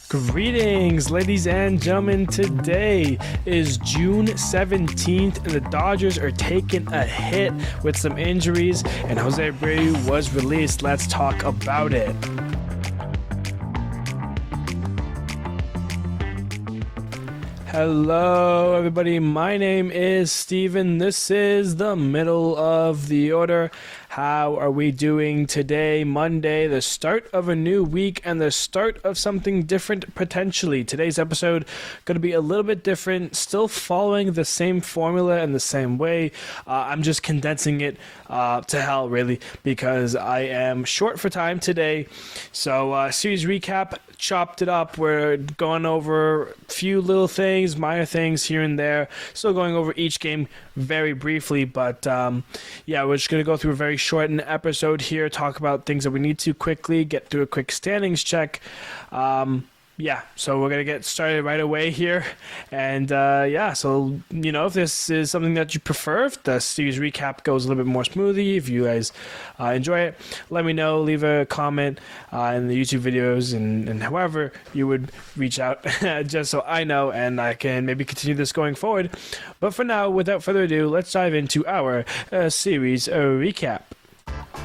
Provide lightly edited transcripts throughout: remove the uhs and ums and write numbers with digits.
Greetings, ladies and gentlemen. Today is June 17th, and the Dodgers are taking a hit with some injuries, and Jose Abreu was released. Let's talk about it. Hello, everybody. My name is Steven. This is the middle of the order. How are we doing today, Monday, the start of a new week and the start of something different potentially? Today's episode going to be a little bit different, still following the same formula and the same way. I'm just condensing it to hell, really, because I am short for time today. So, series recap, chopped it up. We're going over a few little things, minor things here and there. Still going over each game very briefly, but we're just going to go through a very shortened episode here, talk about things that we need to quickly, get through a quick standings check. So we're going to get started right away here. And so, if this is something that you prefer, if the series recap goes a little bit more smoothly, if you guys enjoy it, let me know, leave a comment in the YouTube videos and however you would reach out just so I know and I can maybe continue this going forward. But for now, without further ado, let's dive into our series recap.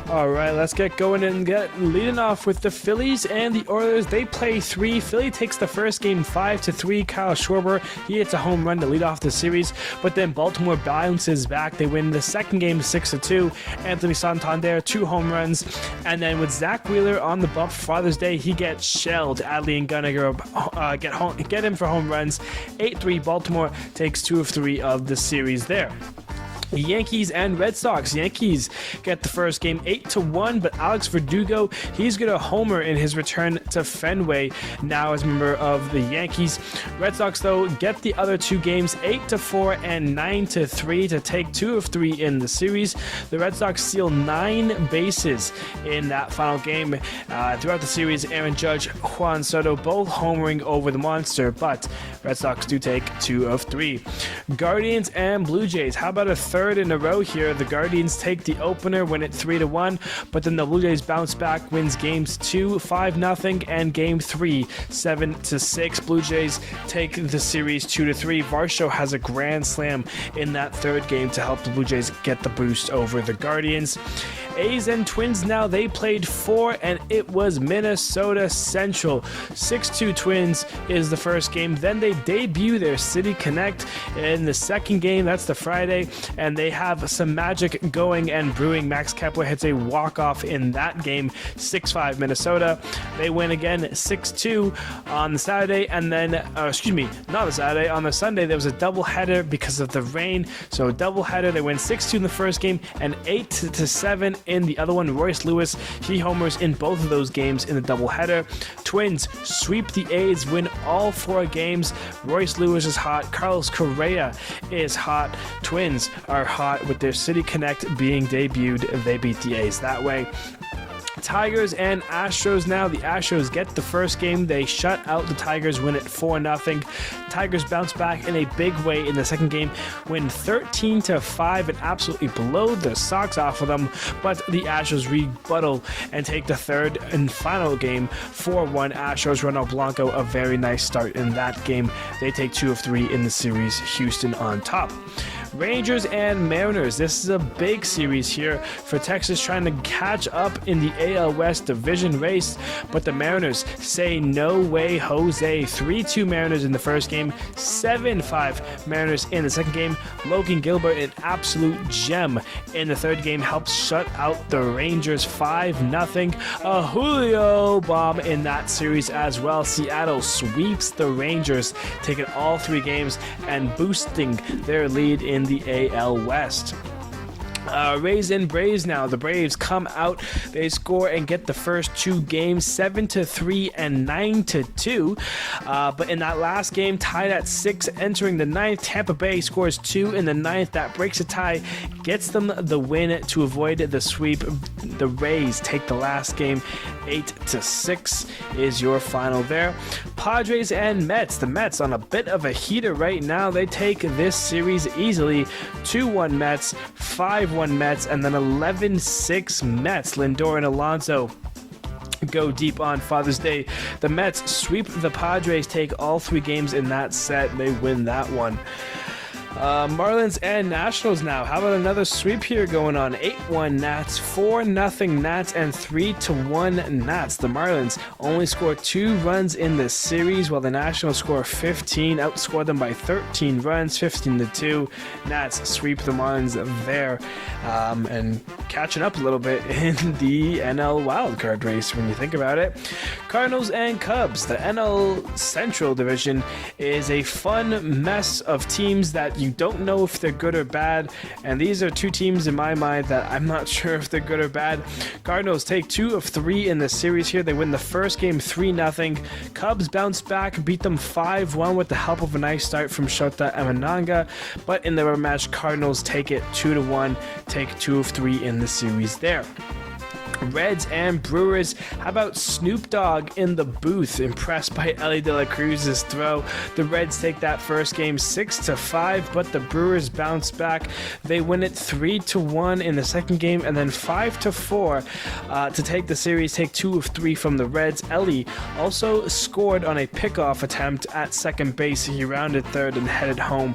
Alright, let's get going and get leading off with the Phillies and the Oilers. They play 3. Philly takes the first game 5-3. Kyle Schwarber, he hits a home run to lead off the series, but then Baltimore bounces back. They win the second game 6-2. Anthony Santander, 2 home runs, and then with Zach Wheeler on the bump for Father's Day, he gets shelled. Adley and Gunninger get him for home runs. 8-3. Baltimore takes 2 of 3 of the series there. Yankees and Red Sox. Yankees get the first game 8-1, but Alex Verdugo, he's going to homer in his return to Fenway now as a member of the Yankees. Red Sox, though, get the other 2 games 8-4 and 9-3 to take 2 of 3 in the series. The Red Sox steal 9 bases in that final game. Throughout the series, Aaron Judge, Juan Soto both homering over the monster, but Red Sox do take 2 of 3. Guardians and Blue Jays. How about a third in a row here? The Guardians take the opener, win it 3-1, but then the Blue Jays bounce back, wins games 2 5-0 and game 3 7-6. Blue Jays take the series 2-3. Varsho has a grand slam in that third game to help the Blue Jays get the boost over the Guardians. A's and Twins now, they played 4 and it was Minnesota Central. 6-2 Twins is the first game. Then they debut their City Connect in the second game. That's the Friday, and they have some magic going and brewing. Max Kepler hits a walk-off in that game, 6-5 Minnesota. They win again 6-2 on the Saturday, and then, not the Saturday, on the Sunday there was a doubleheader because of the rain. So doubleheader, they win 6-2 in the first game and 8-7 in the other one. Royce Lewis, he homers in both of those games in the doubleheader. Twins sweep the A's, win all 4 games. Royce Lewis is hot. Carlos Correa is hot. Twins are hot with their City Connect being debuted. They beat the A's that way. Tigers and Astros now. The Astros get the first game. They shut out the Tigers, win it 4-0. Tigers bounce back in a big way in the second game, win 13-5 and absolutely blow the socks off of them. But the Astros rebuttal and take the third and final game 4-1. Astros. Ronald Blanco, a very nice start in that game. They take 2 of 3 in the series. Houston on top. Rangers and Mariners. This is a big series here for Texas, trying to catch up in the AL West division race, but the Mariners say no way, Jose. 3-2 Mariners in the first game, 7-5 Mariners in the second game. Logan Gilbert, an absolute gem in the third game, helps shut out the Rangers 5-0. A Julio bomb in that series as well. Seattle sweeps the Rangers, taking all 3 games and boosting their lead in the AL West. Rays and Braves now. The Braves come out, they score and get the first 2 games 7-3 and 9-2. But in that last game, tied at 6 entering the 9th, Tampa Bay scores 2 in the 9th. That breaks a tie, gets them the win to avoid the sweep. The Rays take the last game 8-6 is your final there. Padres and Mets. The Mets on a bit of a heater right now. They take this series easily. 2-1 Mets, 5-1 Mets, and then 11-6 Mets. Lindor and Alonso go deep on Father's Day. The Mets sweep the Padres, take all 3 games in that set. They win that one. Marlins and Nationals now. How about another sweep here going on? 8-1 Nats, 4-0 Nats, and 3-1 Nats. The Marlins only score 2 runs in this series, while the Nationals score 15, outscore them by 13 runs, 15-2. Nats sweep the Marlins there, and catching up a little bit in the NL wildcard race when you think about it. Cardinals and Cubs. The NL Central Division is a fun mess of teams that you don't know if they're good or bad, and these are 2 teams in my mind that I'm not sure if they're good or bad. Cardinals take 2 of 3 in the series here. They win the first game 3-0. Cubs bounce back, beat them 5-1 with the help of a nice start from Shota Emananga, but in the rematch, Cardinals take it 2-1, take 2 of 3 in the series there. Reds and Brewers. How about Snoop Dogg in the booth? Impressed by Ellie De La Cruz's throw. The Reds take that first game 6-5, but the Brewers bounce back. They win it 3-1 in the second game, and then 5-4 to take the series. Take 2 of 3 from the Reds. Ellie also scored on a pickoff attempt at second base. He rounded third and headed home.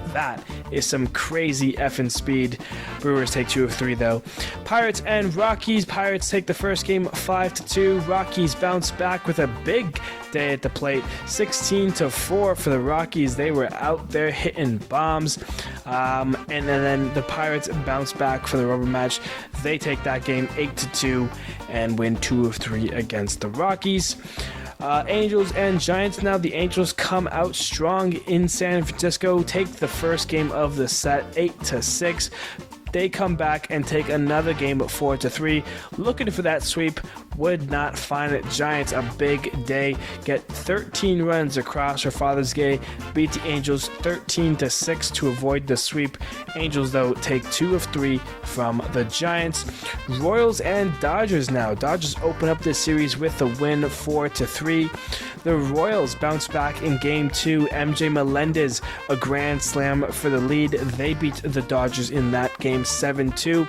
That is some crazy effing speed. Brewers take 2 of 3 though. Pirates and Rockies. Pirates take the first game 5-2. Rockies bounce back with a big day at the plate, 16-4 for the Rockies. They were out there hitting bombs, and then the Pirates bounce back for the rubber match. They take that game 8-2 and win 2 of 3 against the Rockies. Angels and Giants now. The Angels come out strong in San Francisco, take the first game of the set 8-6. They come back and take another game at 4-3. Looking for that sweep, would not find it. Giants, a big day, get 13 runs across for Father's Day, beat the Angels 13-6 to avoid the sweep. Angels, though, take 2 of 3 from the Giants. Royals and Dodgers now. Dodgers open up this series with a win 4-3. The Royals bounce back in Game 2. MJ Melendez, a grand slam for the lead. They beat the Dodgers in that game 7-2.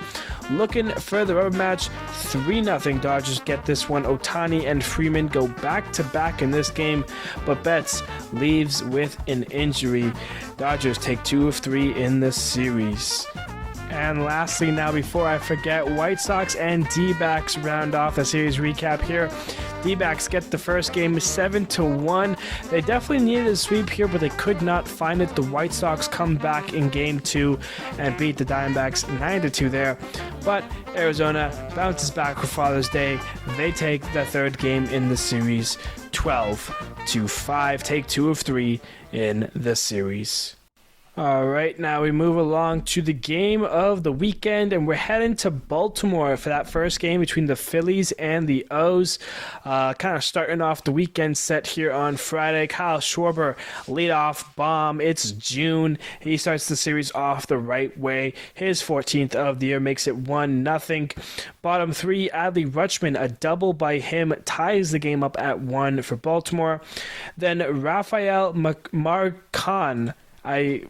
Looking for the rubber match, 3-0 Dodgers get this one. Ohtani and Freeman go back-to-back in this game, but Betts leaves with an injury. Dodgers take 2 of 3 in the series. And lastly now, before I forget, White Sox and D-backs round off the series recap here. D-backs get the first game 7-1. They definitely needed a sweep here, but they could not find it. The White Sox come back in Game 2 and beat the Diamondbacks 9-2 there. But Arizona bounces back for Father's Day. They take the third game in the series 12-5. Take 2 of 3 in the series. All right, now we move along to the game of the weekend, and we're heading to Baltimore for that first game between the Phillies and the O's. Kind of starting off the weekend set here on Friday. Kyle Schwarber, leadoff bomb. It's June. He starts the series off the right way. His 14th of the year makes it 1-0. Bottom 3, Adley Rutschman, a double by him, ties the game up at 1 for Baltimore. Then Rafael Marcon, I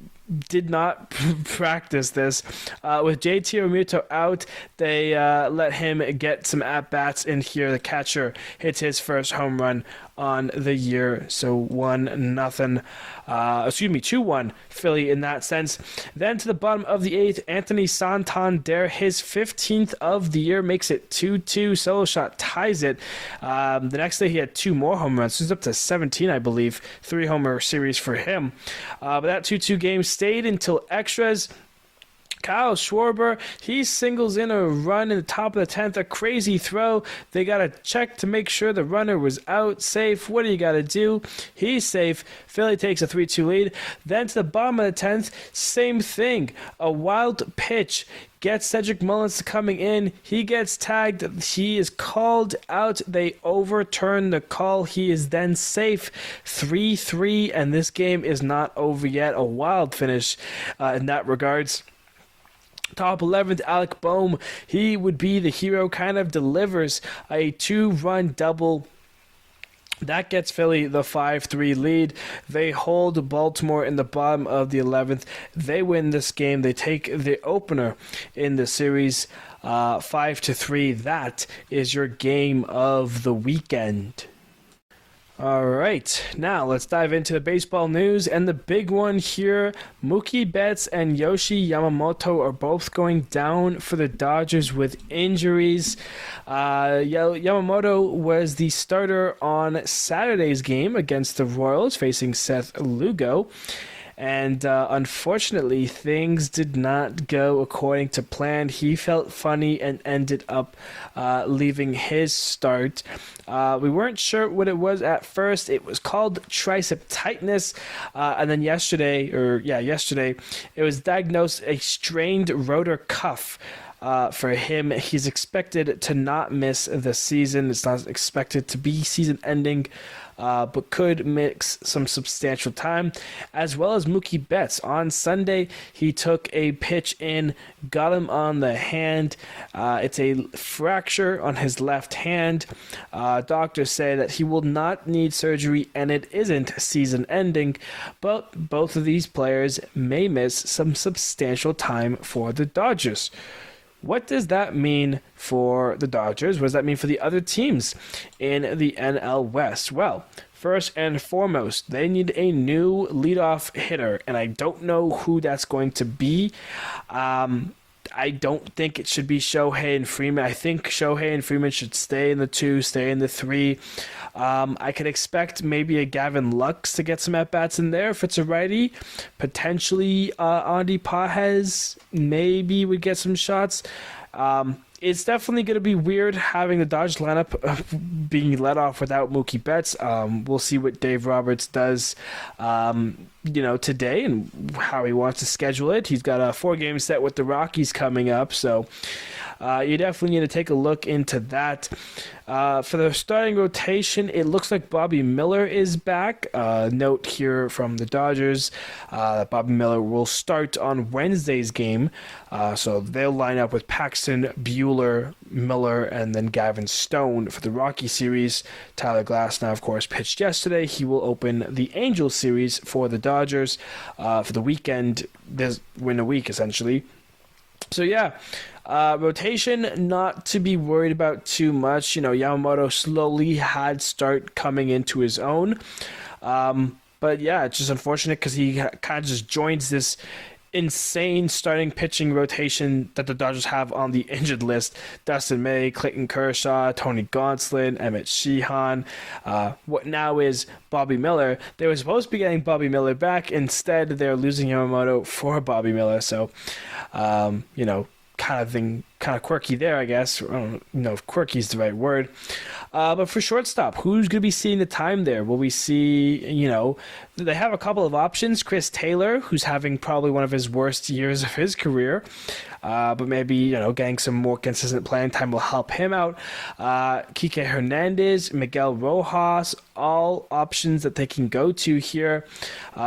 did not practice this. With JT Realmuto out, they let him get some at-bats in here. The catcher hits his first home run on the year, so 2-1 Philly in that sense. Then to the bottom of the 8th, Anthony Santander, his 15th of the year, makes it 2-2. Solo shot ties it. The next day he had 2 more home runs, so he's up to 17, I believe. 3-homer series for him. But that 2-2 game stayed until extras. Kyle Schwarber, he singles in a run in the top of the 10th, a crazy throw. They got to check to make sure the runner was out, safe. What do you got to do? He's safe. Philly takes a 3-2 lead. Then to the bottom of the 10th, same thing. A wild pitch gets Cedric Mullins coming in. He gets tagged. He is called out. They overturn the call. He is then safe. 3-3, and this game is not over yet. A wild finish in that regards. Top 11th, Alec Boehm. He would be the hero, kind of delivers a 2-run double That gets Philly the 5-3 lead. They hold Baltimore in the bottom of the 11th. They win this game. They take the opener in the series 5-3. That is your game of the weekend. All right, now let's dive into the baseball news, and the big one here, Mookie Betts and Yamamoto are both going down for the Dodgers with injuries. Yamamoto was the starter on Saturday's game against the Royals, facing Seth Lugo. And unfortunately, things did not go according to plan. He felt funny and ended up leaving his start. We weren't sure what it was at first. It was called tricep tightness. And then yesterday, it was diagnosed a strained rotor cuff. For him, he's expected to not miss the season. It's not expected to be season-ending, but could miss some substantial time, as well as Mookie Betts. On Sunday, he took a pitch in, got him on the hand. It's a fracture on his left hand. Doctors say that he will not need surgery, and it isn't season-ending, but both of these players may miss some substantial time for the Dodgers. What does that mean for the Dodgers? What does that mean for the other teams in the NL West? Well, first and foremost, they need a new leadoff hitter, and I don't know who that's going to be. I don't think it should be Shohei and Freeman. I think Shohei and Freeman should stay in the 2, stay in the 3. I could expect maybe a Gavin Lux to get some at-bats in there if it's a righty. Potentially Andy Pages maybe would get some shots. It's definitely going to be weird having the Dodgers lineup being let off without Mookie Betts. We'll see what Dave Roberts does, today and how he wants to schedule it. He's got a 4-game set with the Rockies coming up, so you definitely need to take a look into that. For the starting rotation, it looks like Bobby Miller is back. Note here from the Dodgers that Bobby Miller will start on Wednesday's game. So they'll line up with Paxton, Buehler, Miller, and then Gavin Stone for the Rocky series. Tyler Glasnow, of course, pitched yesterday. He will open the Angels series for the Dodgers for the weekend, this win a week, essentially. So, yeah. Rotation, not to be worried about too much. Yamamoto slowly had start coming into his own. But yeah, it's just unfortunate because he kind of just joins this insane starting pitching rotation that the Dodgers have on the injured list. Dustin May, Clayton Kershaw, Tony Gonsolin, Emmett Sheehan. What now is Bobby Miller. They were supposed to be getting Bobby Miller back. Instead, they're losing Yamamoto for Bobby Miller. So, kind of quirky there, I guess. I don't know if quirky is the right word. But for shortstop, who's going to be seeing the time there? Will we see, they have a couple of options. Chris Taylor, who's having probably one of his worst years of his career. But maybe, getting some more consistent playing time will help him out. Kike Hernandez, Miguel Rojas, all options that they can go to here.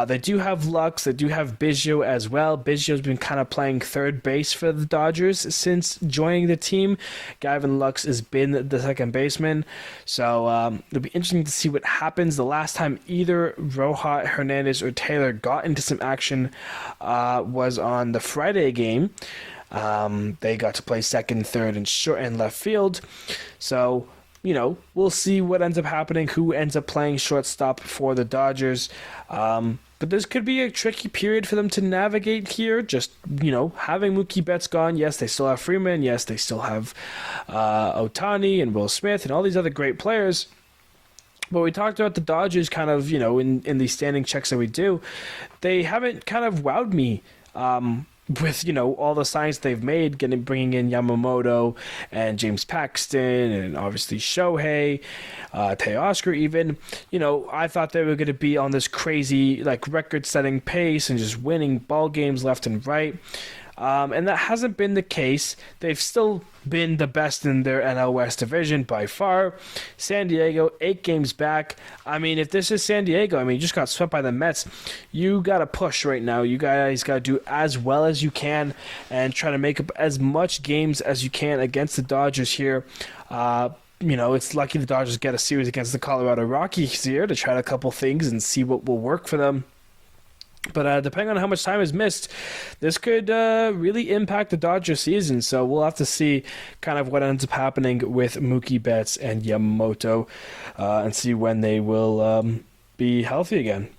They do have Lux. They do have Biggio as well. Biggio's been kind of playing third base for the Dodgers since joining the team. Gavin Lux has been the second baseman. So it'll be interesting to see what happens. The last time either Rojas, Hernandez, or Taylor got into some action was on the Friday game. They got to play second, third, and short and left field. So, we'll see what ends up happening, who ends up playing shortstop for the Dodgers. But this could be a tricky period for them to navigate here. Just, having Mookie Betts gone. Yes, they still have Freeman. Yes, they still have Ohtani and Will Smith and all these other great players. But we talked about the Dodgers kind of, in these standing checks that we do. They haven't kind of wowed me. With all the signs they've made, bringing in Yamamoto and James Paxton and obviously Shohei, Teoscar even, I thought they were going to be on this crazy record-setting pace and just winning ball games left and right. And that hasn't been the case. They've still been the best in their NL West division by far. San Diego, 8 games back. I mean, if this is San Diego, you just got swept by the Mets. You got to push right now. You guys got to do as well as you can and try to make up as much games as you can against the Dodgers here. it's lucky the Dodgers get a series against the Colorado Rockies here to try a couple things and see what will work for them. But depending on how much time is missed, this could really impact the Dodger season. So we'll have to see kind of what ends up happening with Mookie Betts and Yamamoto and see when they will be healthy again.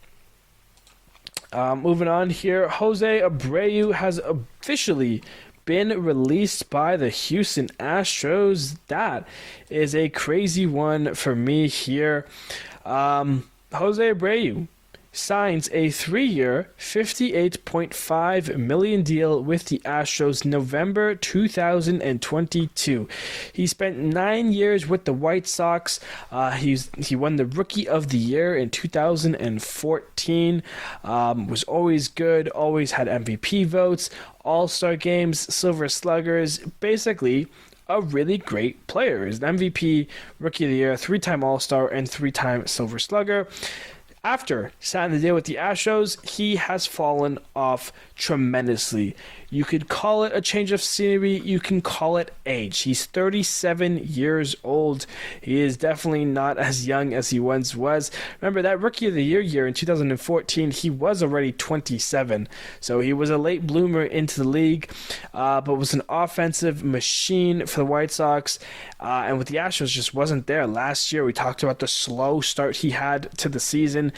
Moving on here, Jose Abreu has officially been released by the Houston Astros. That is a crazy one for me here. Jose Abreu signs a 3-year, $58.5 million deal with the Astros November 2022. He spent 9 years with the White Sox. He won the Rookie of the Year in 2014. Was always good, always had MVP votes, All-Star games, Silver Sluggers, basically a really great player. He's an MVP, Rookie of the Year, 3-time All-Star, and 3-time Silver Slugger. After signing the deal with the Astros, he has fallen off tremendously. You could call it a change of scenery. You can call it age. He's 37 years old. He is definitely not as young as he once was. Remember, that Rookie of the Year in 2014, he was already 27. So he was a late bloomer into the league, but was an offensive machine for the White Sox. And with the Astros, just wasn't there. Last year, we talked about the slow start he had to the season.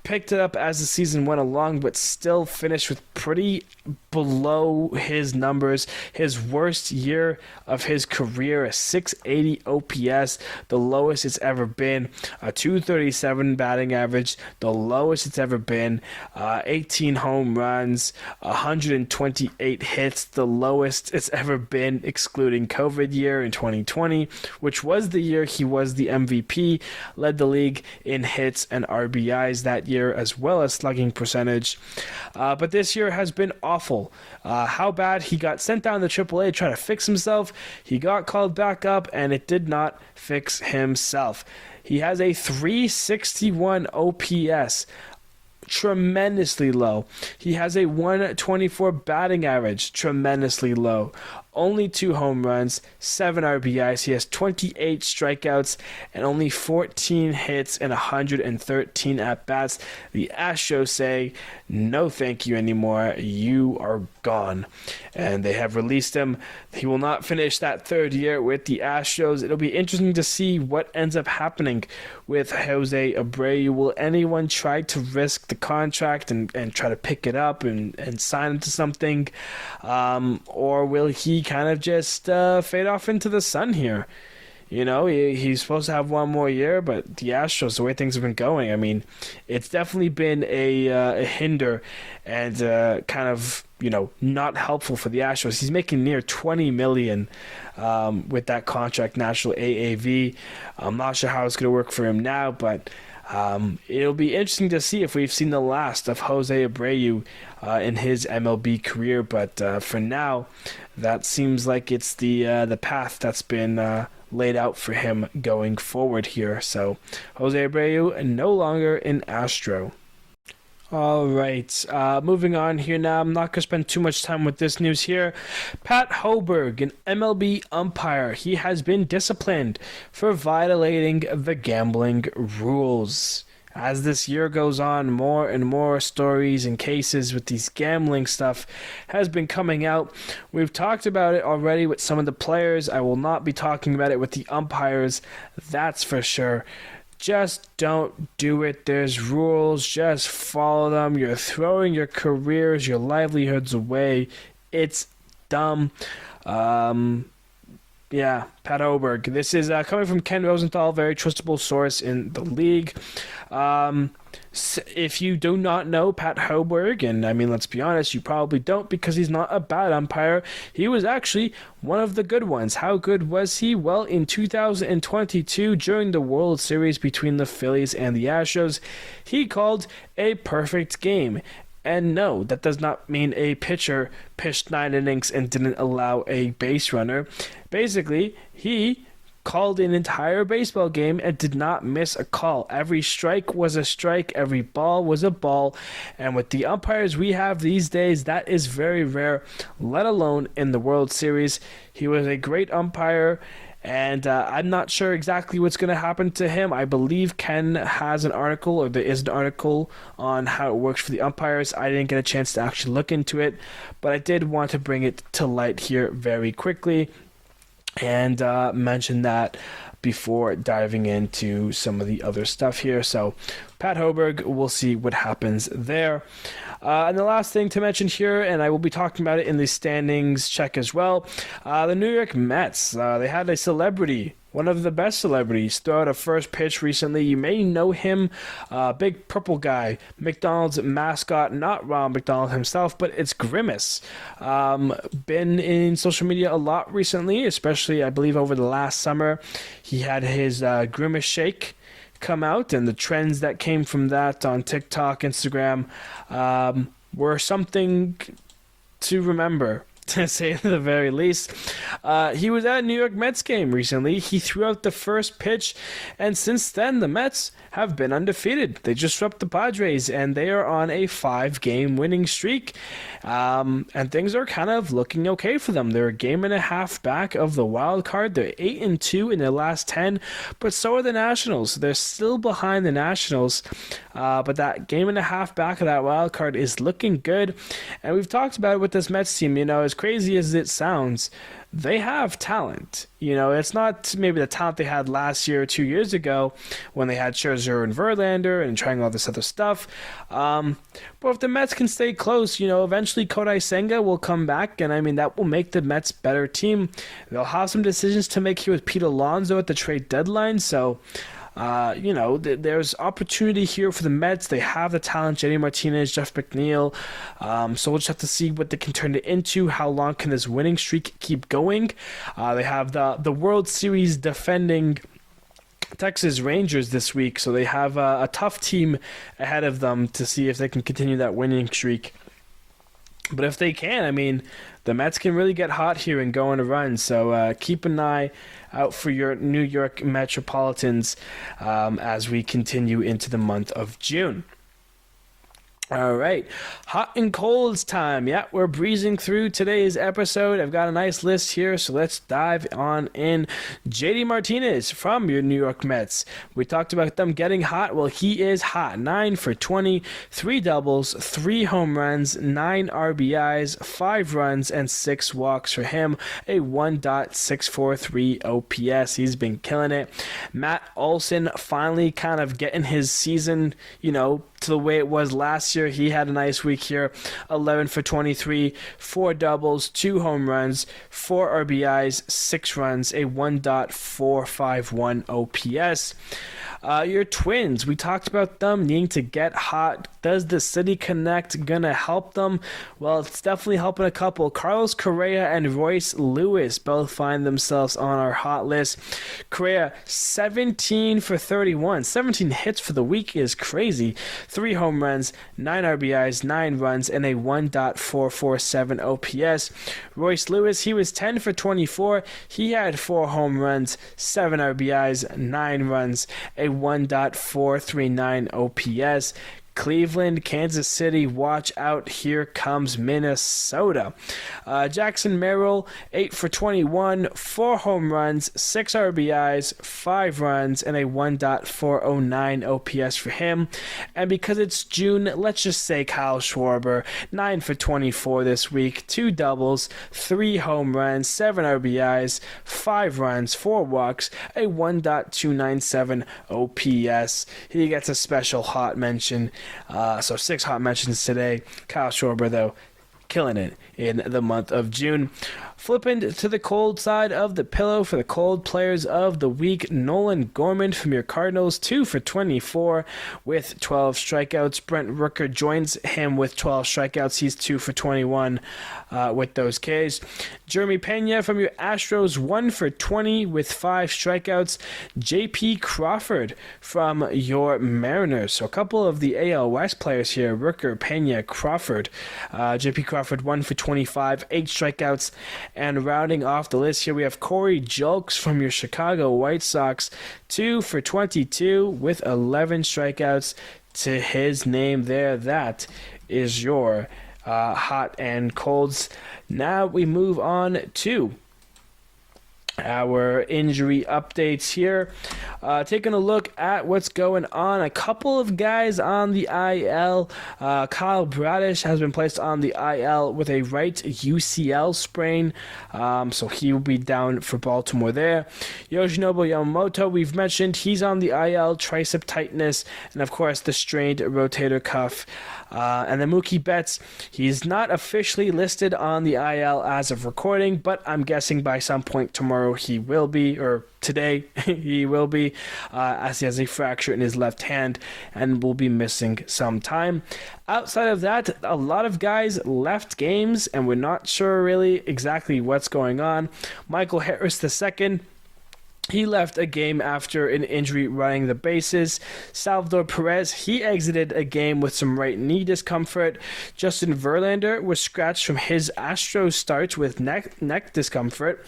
Picked it up as the season went along, but still finished with pretty below his numbers. His worst year of his career, a 680 OPS, the lowest it's ever been, a 237 batting average, the lowest it's ever been, 18 home runs, 128 hits, the lowest it's ever been, excluding COVID year in 2020, which was the year he was the MVP, led the league in hits and RBIs that year, as well as slugging percentage. But this year has been awful. How bad? He got sent down to AAA to try to fix himself. He got called back up, and it did not fix himself. He has a 361 OPS, tremendously low. He has a 124 batting average, tremendously low. Only 2 home runs, 7 RBIs. He has 28 strikeouts and only 14 hits and 113 at-bats. The Astros say, no thank you anymore. You are gone. And they have released him. He will not finish that 3rd year with the Astros. It'll be interesting to see what ends up happening with Jose Abreu. Will anyone try to risk the contract and try to pick it up and sign him to something? Or will he kind of just fade off into the sun here? He's supposed to have one more year, but the Astros, the way things have been going, I mean, it's definitely been a hinder and kind of, not helpful for the Astros. He's making near $20 million with that contract, national AAV. I'm not sure how it's going to work for him now, but it'll be interesting to see if we've seen the last of Jose Abreu in his MLB career. But for now, that seems like it's the path that's been laid out for him going forward here. So Jose Abreu no longer an Astro. All right, moving on here now. I'm not going to spend too much time with this news here. Pat Hoberg, an MLB umpire, he has been disciplined for violating the gambling rules. As this year goes on, more and more stories and cases with these gambling stuff has been coming out. We've talked about it already with some of the players. I will not be talking about it with the umpires, that's for sure. Just don't do it. There's rules. Just follow them. You're throwing your careers, your livelihoods away. It's dumb. Pat Hoberg. This is coming from Ken Rosenthal, very trustable source in the league. If you do not know Pat Hoberg, and I mean, let's be honest, you probably don't, because he's not a bad umpire. He was actually one of the good ones. How good was he? Well, in 2022, during the World Series between the Phillies and the Astros, he called a perfect game. And no, that does not mean a pitcher pitched 9 innings and didn't allow a base runner. Basically, he called an entire baseball game and did not miss a call. Every strike was a strike. Every ball was a ball. And with the umpires we have these days, that is very rare, let alone in the World Series. He was a great umpire. And I'm not sure exactly what's going to happen to him. I believe Ken has an article, or there is an article on how it works for the umpires. I didn't get a chance to actually look into it, but I did want to bring it to light here very quickly and mention that before diving into some of the other stuff here. So Pat Hoberg, we'll see what happens there. And the last thing to mention here, and I will be talking about it in the standings check as well, the New York Mets. They had a celebrity, one of the best celebrities, throw out a first pitch recently. You may know him, big purple guy, McDonald's mascot, not Ronald McDonald himself, but it's Grimace. Been in social media a lot recently, especially I believe over the last summer. He had his Grimace shake come out, and the trends that came from that on TikTok, Instagram, were something to remember, to say at the very least. He was at a New York Mets game recently. He threw out the first pitch, and since then the Mets have been undefeated. They just swept the Padres, and they are on a 5-game winning streak. And things are kind of looking okay for them. They're a game and a half back of the wild card. They're 8-2 in their last 10, but so are the Nationals. They're still behind the Nationals, but that game and a half back of that wild card is looking good. And we've talked about it with this Mets team. As crazy as it sounds, they have talent. It's not maybe the talent they had last year or 2 years ago when they had Scherzer and Verlander and trying all this other stuff. But if the Mets can stay close, eventually Kodai Senga will come back, and that will make the Mets better team. They'll have some decisions to make here with Pete Alonso at the trade deadline, so there's opportunity here for the Mets. They have the talent, JD Martinez, Jeff McNeil. So we'll just have to see what they can turn it into. How long can this winning streak keep going? They have the World Series defending Texas Rangers this week, so they have a tough team ahead of them to see if they can continue that winning streak. But if they can, the Mets can really get hot here and go on a run. So keep an eye out for your New York Metropolitans as we continue into the month of June. All right, hot and colds time. Yeah, we're breezing through today's episode. I've got a nice list here, so let's dive on in. JD Martinez from your New York Mets. We talked about them getting hot. Well, he is hot. 9 for 20, 3 doubles, 3 home runs, 9 RBIs, 5 runs, and 6 walks for him. A 1.643 OPS. He's been killing it. Matt Olson finally kind of getting his season, to the way it was last year. He had a nice week here. 11 for 23, 4 doubles, 2 home runs, 4 RBIs, 6 runs, a 1.451 OPS. Your Twins, we talked about them needing to get hot. Does the City Connect gonna help them? Well, it's definitely helping a couple. Carlos Correa and Royce Lewis both find themselves on our hot list. Correa, 17 for 31. 17 hits for the week is crazy. 3 home runs, 9 RBIs, 9 runs, and a 1.447 OPS. Royce Lewis, he was 10 for 24. He had 4 home runs, 7 RBIs, 9 runs, a 1.439 OPS. Cleveland, Kansas City, watch out, here comes Minnesota. Jackson Merrill, 8 for 21, 4 home runs, 6 RBIs, 5 runs, and a 1.409 OPS for him. And because it's June, let's just say Kyle Schwarber, 9 for 24 this week, 2 doubles, 3 home runs, 7 RBIs, 5 runs, 4 walks, a 1.297 OPS. He gets a special hot mention. So 6 hot mentions today. Kyle Schwarber, though, killing it in the month of June. Flipping to the cold side of the pillow for the cold players of the week, Nolan Gorman from your Cardinals, 2 for 24 with 12 strikeouts. Brent Rooker joins him with 12 strikeouts. He's 2 for 21 with those Ks. Jeremy Pena from your Astros, 1 for 20 with 5 strikeouts. JP Crawford from your Mariners. So a couple of the AL West players here, Rooker, Pena, Crawford. JP Crawford, 1 for 25, 8 strikeouts. And rounding off the list here, we have Corey Julks from your Chicago White Sox, 2 for 22 with 11 strikeouts to his name there. That is your hot and colds. Now we move on to our injury updates here. Taking a look at what's going on. A couple of guys on the IL. Kyle Bradish has been placed on the IL with a right UCL sprain, so he will be down for Baltimore there. Yoshinobu Yamamoto, we've mentioned, he's on the IL, tricep tightness, and of course the strained rotator cuff. And then Mookie Betts, he's not officially listed on the IL as of recording, but I'm guessing by some point tomorrow he will be, or today he will be, as he has a fracture in his left hand and will be missing some time. Outside of that, a lot of guys left games, and we're not sure really exactly what's going on. Michael Harris II, he left a game after an injury running the bases. Salvador Perez, he exited a game with some right knee discomfort. Justin Verlander was scratched from his Astros start with neck discomfort.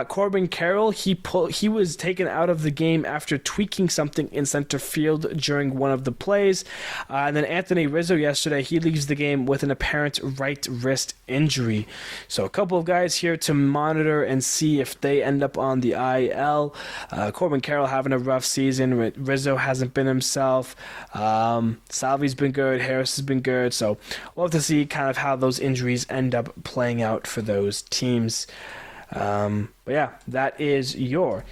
Corbin Carroll, he was taken out of the game after tweaking something in center field during one of the plays. And then Anthony Rizzo yesterday, he leaves the game with an apparent right wrist injury. So a couple of guys here to monitor and see if they end up on the IL. Corbin Carroll having a rough season. Rizzo hasn't been himself. Salvi's been good. Harris has been good. So we'll have to see kind of how those injuries end up playing out for those teams. But yeah, that is your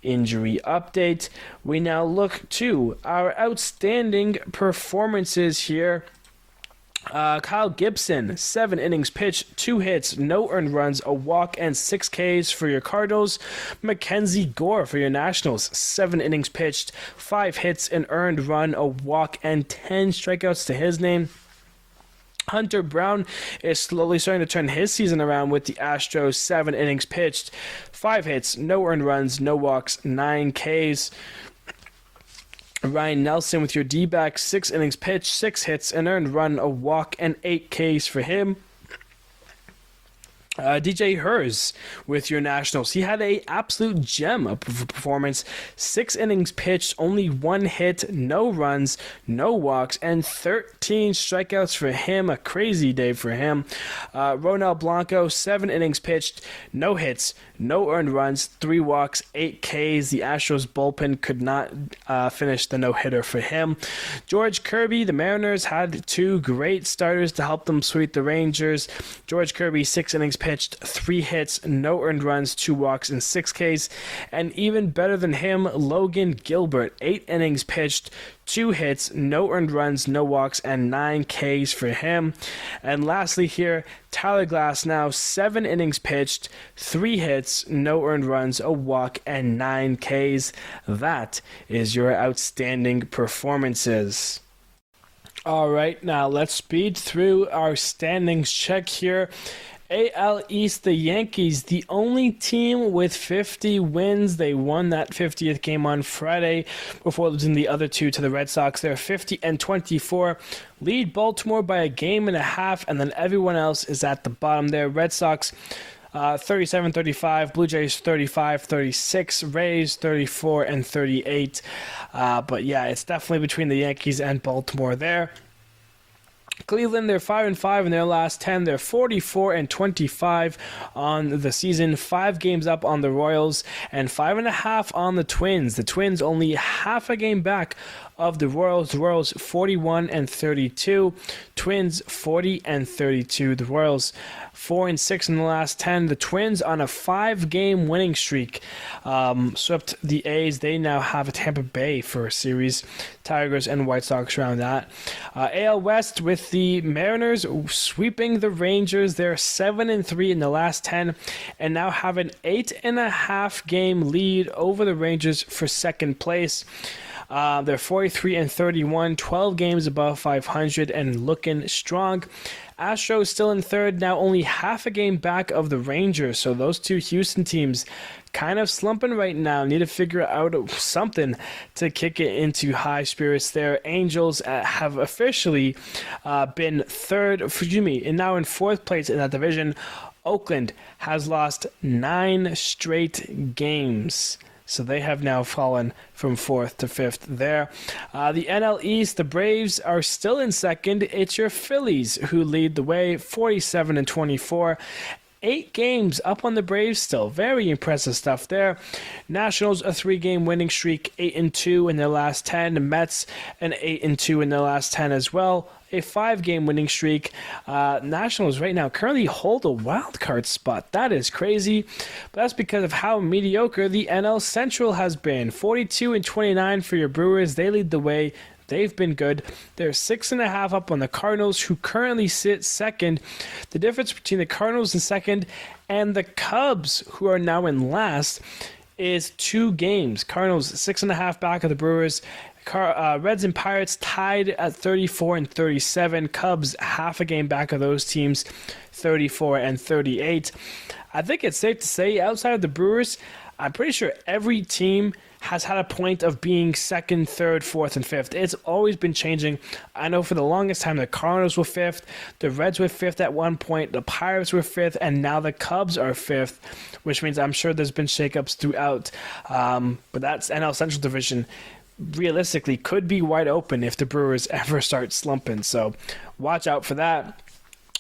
injury update. We now look to our outstanding performances here. Kyle Gibson, 7 innings pitched, 2 hits, no earned runs, a walk, and 6 Ks for your Cardinals. Mackenzie Gore for your Nationals, 7 innings pitched, 5 hits, an earned run, a walk, and 10 strikeouts to his name. Hunter Brown is slowly starting to turn his season around with the Astros, 7 innings pitched, 5 hits, no earned runs, no walks, 9 Ks. Ryan Nelson with your D-backs, 6 innings pitched, 6 hits, an earned run, a walk, and 8 Ks for him. DJ Hers with your Nationals. He had a absolute gem of performance. 6 innings pitched, only 1 hit, no runs, no walks, and 13 strikeouts for him. A crazy day for him. Ronel Blanco, 7 innings pitched, no hits, no earned runs, 3 walks, 8 Ks. The Astros bullpen could not finish the no-hitter for him. George Kirby, the Mariners had 2 great starters to help them sweep the Rangers. George Kirby, 6 innings pitched, 3 hits, no earned runs, 2 walks, and 6 Ks. And even better than him, Logan Gilbert, 8 innings pitched, 2 hits, no earned runs, no walks, and 9 Ks for him. And lastly here, Tyler Glasnow, 7 innings pitched, 3 hits, no earned runs, a walk, and 9 Ks. That is your outstanding performances. All right, now let's speed through our standings check here. AL East, the Yankees, the only team with 50 wins. They won that 50th game on Friday before losing the other 2 to the Red Sox. They're 50-24, lead Baltimore by a game and a half, and then everyone else is at the bottom there. Red Sox 37-35, Blue Jays 35-36, Rays 34-38. But yeah, it's definitely between the Yankees and Baltimore there. Cleveland, they're 5-5 in their last 10. They're 44-25 on the season. 5 games up on the Royals and 5.5 on the Twins. The Twins only half a game back of the Royals. The Royals 41-32. Twins 40-32. The Royals 4-6 in the last 10. The Twins on a 5-game winning streak swept the A's. They now have a Tampa Bay for a series. Tigers and White Sox around that. AL West with the Mariners sweeping the Rangers. They're 7-3 in the last 10 and now have an 8.5 game lead over the Rangers for second place. They're 43-31, 12 games above 500 and looking strong. Astros still in third, now only half a game back of the Rangers. So those 2 Houston teams kind of slumping right now. Need to figure out something to kick it into high spirits there. Angels have officially been and now in 4th place in that division. Oakland has lost 9 straight games. So they have now fallen from 4th to 5th there. The NL East, the Braves are still in second. It's your Phillies who lead the way, 47-24. 8 games up on the Braves still. Very impressive stuff there. Nationals, a 3-game winning streak, 8-2 in their last 10. Mets, an 8-2 in their last 10 as well. A 5-game winning streak. Nationals right now currently hold a wild card spot. That is crazy. But that's because of how mediocre the NL Central has been. 42-29 for your Brewers. They lead the way. They've been good. They're 6.5 up on the Cardinals, who currently sit second. The difference between the Cardinals in second and the Cubs, who are now in last, is 2 games. Cardinals 6.5 back of the Brewers. Reds and Pirates tied at 34 and 37. Cubs half a game back of those teams, 34 and 38. I think it's safe to say, outside of the Brewers, I'm pretty sure every team has had a point of being second, third, fourth, and fifth. It's always been changing. I know for the longest time the Cardinals were fifth, the Reds were fifth at one point, the Pirates were fifth, and now the Cubs are fifth, which means I'm sure there's been shakeups throughout. But that's NL Central Division. Realistically, could be wide open if the Brewers ever start slumping. So watch out for that.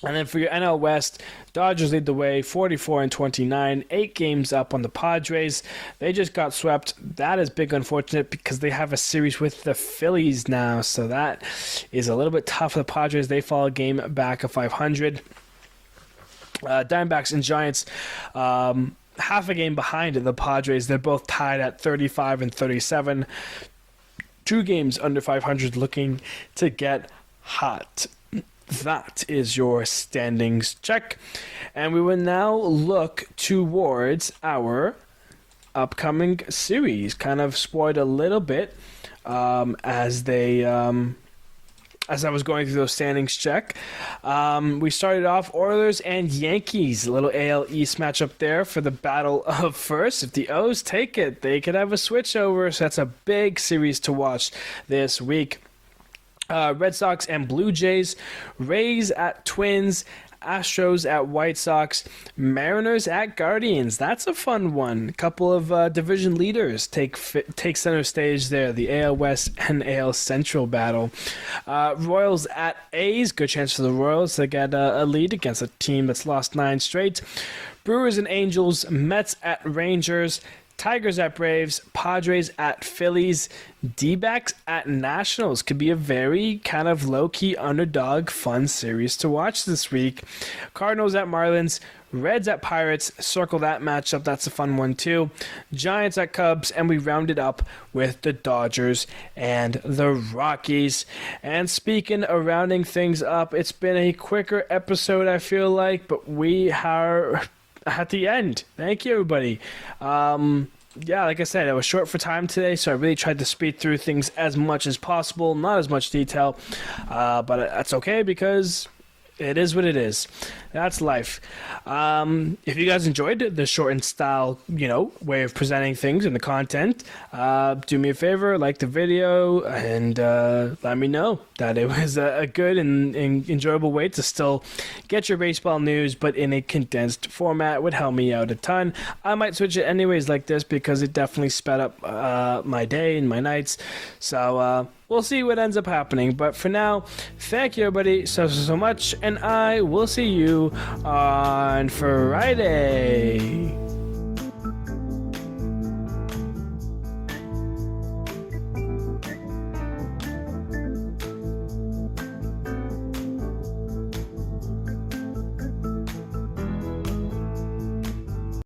And then for your NL West, Dodgers lead the way, 44 and 29, 8 games up on the Padres. They just got swept. That is big unfortunate because they have a series with the Phillies now, so that is a little bit tough for the Padres. They fall a game back of 500. Diamondbacks and Giants, half a game behind the Padres. They're both tied at 35 and 37. 2 games under 500, looking to get hot. That is your standings check. And we will now look towards our upcoming series. Kind of spoiled a little bit as I was going through those standings check. We started off Oilers and Yankees. A little AL East matchup there for the battle of first. If the O's take it, they could have a switchover. So that's a big series to watch this week. Red Sox and Blue Jays, Rays at Twins, Astros at White Sox, Mariners at Guardians. That's a fun one. A couple of division leaders take center stage there. The AL West and AL Central battle. Royals at A's. Good chance for the Royals to get a lead against a team that's lost 9 straight. Brewers and Angels, Mets at Rangers, Tigers at Braves, Padres at Phillies, D-backs at Nationals. Could be a very kind of low-key underdog fun series to watch this week. Cardinals at Marlins, Reds at Pirates. Circle that matchup. That's a fun one too. Giants at Cubs, and we round it up with the Dodgers and the Rockies. And speaking of rounding things up, it's been a quicker episode, I feel like, but we are at the end. Thank you, everybody. Yeah, like I said, I was short for time today, so I really tried to speed through things as much as possible. Not as much detail, but that's okay because it is what it is. That's life. If you guys enjoyed the shortened style, way of presenting things and the content, do me a favor, like the video, and let me know that it was a good and enjoyable way to still get your baseball news, but in a condensed format. Would help me out a ton. I might switch it anyways like this because it definitely sped up my day and my nights. So we'll see what ends up happening. But for now, thank you everybody so much, and I will see you on Friday.